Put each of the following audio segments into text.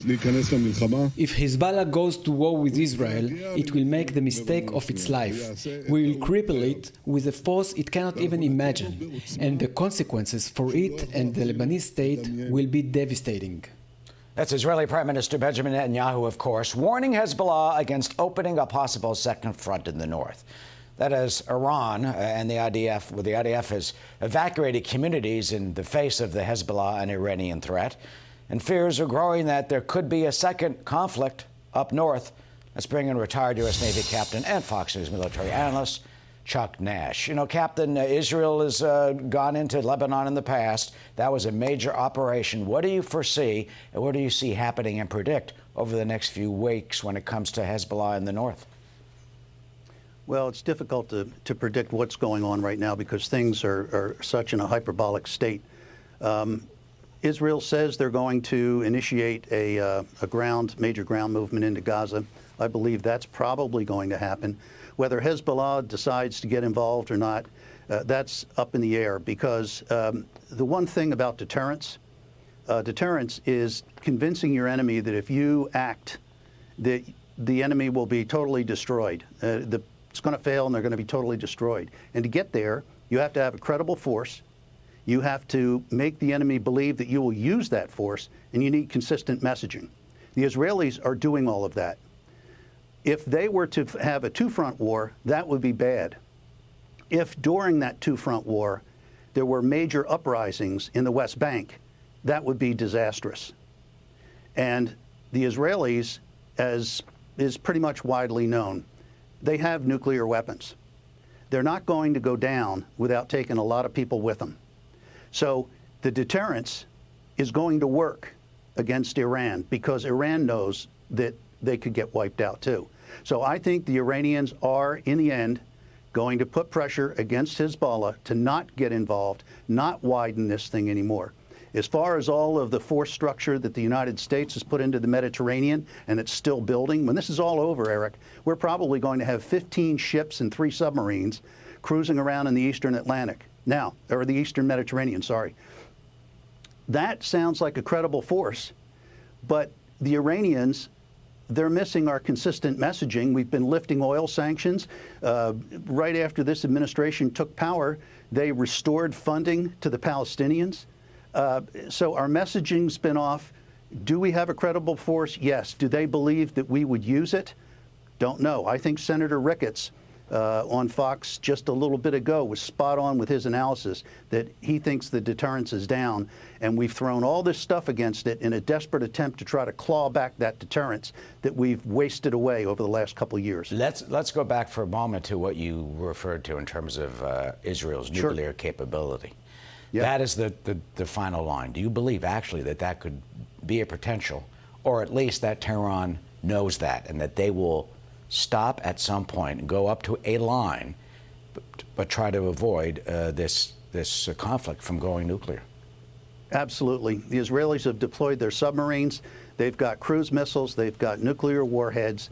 If Hezbollah goes to war with Israel, it will make the mistake of its life. We will cripple it with a force it cannot even imagine, and the consequences for it and the Lebanese state will be devastating. That's Israeli Prime Minister Benjamin Netanyahu, of course, warning Hezbollah against opening a possible second front in the north. That is, Iran and the IDF has evacuated communities in the face of the Hezbollah and Iranian threat. And fears are growing that there could be a second conflict up north. Let's bring in retired U.S. Navy captain and Fox News military analyst, Nash. You know, Captain, Israel has gone into Lebanon in the past. That was a major operation. What do you foresee and what do you see happening and predict over the next few weeks when it comes to Hezbollah in the north? Well, it's difficult to predict what's going on right now because things are such in a hyperbolic state. Israel says they're going to initiate a major ground movement into Gaza. I believe that's probably going to happen. Whether Hezbollah decides to get involved or not, that's up in the air because the one thing about deterrence is convincing your enemy that if you act, that the enemy will be totally destroyed. It's going to fail and they're going to be totally destroyed. And to get there, you have to have a credible force. You have to make the enemy believe that you will use that force, and you need consistent messaging. The Israelis are doing all of that. If they were to have a two-front war, that would be bad. If during that two-front war there were major uprisings in the West Bank, that would be disastrous. And the Israelis, as is pretty much widely known, they have nuclear weapons. They're not going to go down without taking a lot of people with them. So the deterrence is going to work against Iran because Iran knows that they could get wiped out too. So I think the Iranians are, in the end, going to put pressure against Hezbollah to not get involved, not widen this thing anymore. As far as all of the force structure that the United States has put into the Mediterranean, and it's still building, when this is all over, Eric, we're probably going to have 15 ships and 3 submarines cruising around in the Eastern Atlantic. Now, or the Eastern Mediterranean, sorry. That sounds like a credible force, but the Iranians, they're missing our consistent messaging. We've been lifting oil sanctions. Right after this administration took power, they restored funding to the Palestinians. So our messaging's been off. Do we have a credible force? Yes. Do they believe that we would use it? Don't know. I think Senator Ricketts on Fox just a little bit ago was spot on with his analysis that he thinks the deterrence is down, and we've thrown all this stuff against it in a desperate attempt to try to claw back that deterrence that we've wasted away over the last couple of years. Let's go back for a moment to what you referred to in terms of Israel's nuclear capability. Yep. That is the final line. Do you believe actually that that could be a potential, or at least that Tehran knows that and that they will stop at some point and go up to a line, but try to avoid this conflict from going nuclear? Absolutely. The Israelis have deployed their submarines. They've got cruise missiles. They've got nuclear warheads.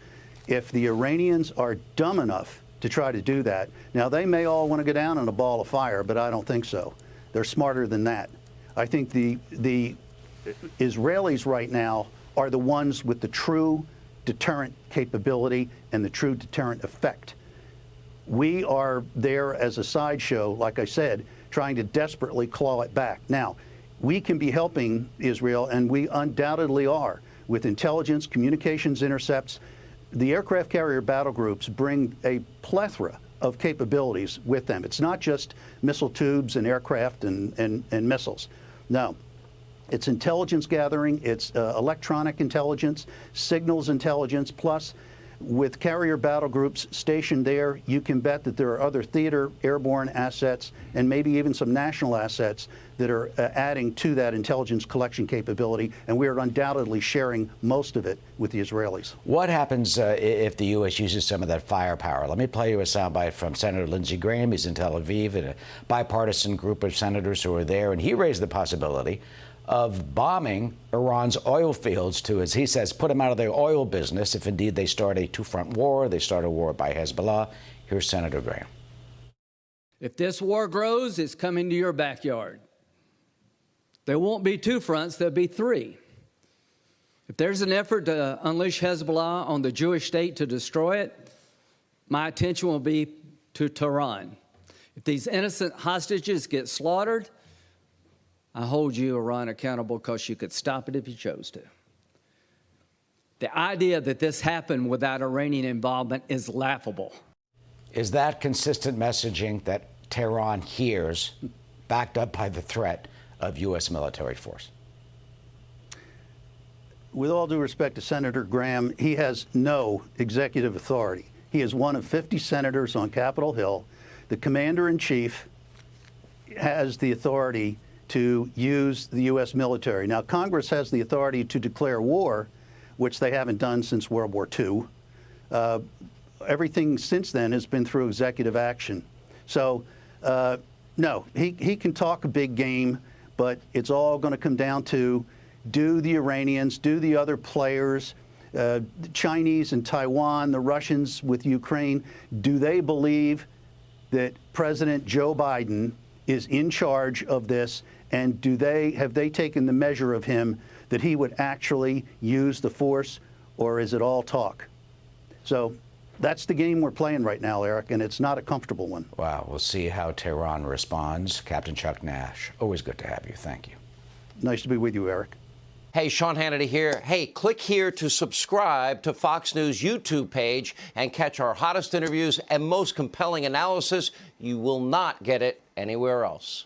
If the Iranians are dumb enough to try to do that, now they may all want to go down in a ball of fire, but I don't think so. They're smarter than that. I think the Israelis right now are the ones with the true deterrent capability and the true deterrent effect. We are there as a sideshow, like I said, trying to desperately claw it back. Now, we can be helping Israel, and we undoubtedly are, with intelligence, communications intercepts. The aircraft carrier battle groups bring a plethora of capabilities with them. It's not just missile tubes and aircraft and missiles. No. It's intelligence gathering, it's electronic intelligence, signals intelligence, plus with carrier battle groups stationed there, you can bet that there are other theater airborne assets and maybe even some national assets that are adding to that intelligence collection capability, and we are undoubtedly sharing most of it with the Israelis. What happens if the U.S. uses some of that firepower? Let me play you a soundbite from Senator Lindsey Graham. He's in Tel Aviv, and a bipartisan group of senators who are there, and he raised the possibility of bombing Iran's oil fields to, as he says, put them out of their oil business if indeed they start a two-front war, they start a war by Hezbollah. Here's Senator Graham. If this war grows, it's coming to your backyard. There won't be two fronts, there'll be three. If there's an effort to unleash Hezbollah on the Jewish state to destroy it, my attention will be to Tehran. If these innocent hostages get slaughtered, I hold you, Iran, accountable because you could stop it if you chose to. The idea that this happened without Iranian involvement is laughable. Is that consistent messaging that Tehran hears, backed up by the threat of U.S. military force? With all due respect to Senator Graham, he has no executive authority. He is one of 50 senators on Capitol Hill. The commander-in-chief has the authority to use the U.S. military. Now, Congress has the authority to declare war, which they haven't done since World War II. Everything since then has been through executive action. So, no, he can talk a big game, but it's all going to come down to, do the Iranians, do the other players, the Chinese and Taiwan, the Russians with Ukraine, do they believe that President Joe Biden is in charge of this, and have they taken the measure of him that he would actually use the force, or is it all talk? So that's the game we're playing right now, Eric, and it's not a comfortable one. Wow, we'll see how Tehran responds. Captain Chuck Nash, always good to have you. Thank you. Nice to be with you, Eric. Hey, Sean Hannity here. Hey, click here to subscribe to Fox News YouTube page and catch our hottest interviews and most compelling analysis. You will not get it anywhere else.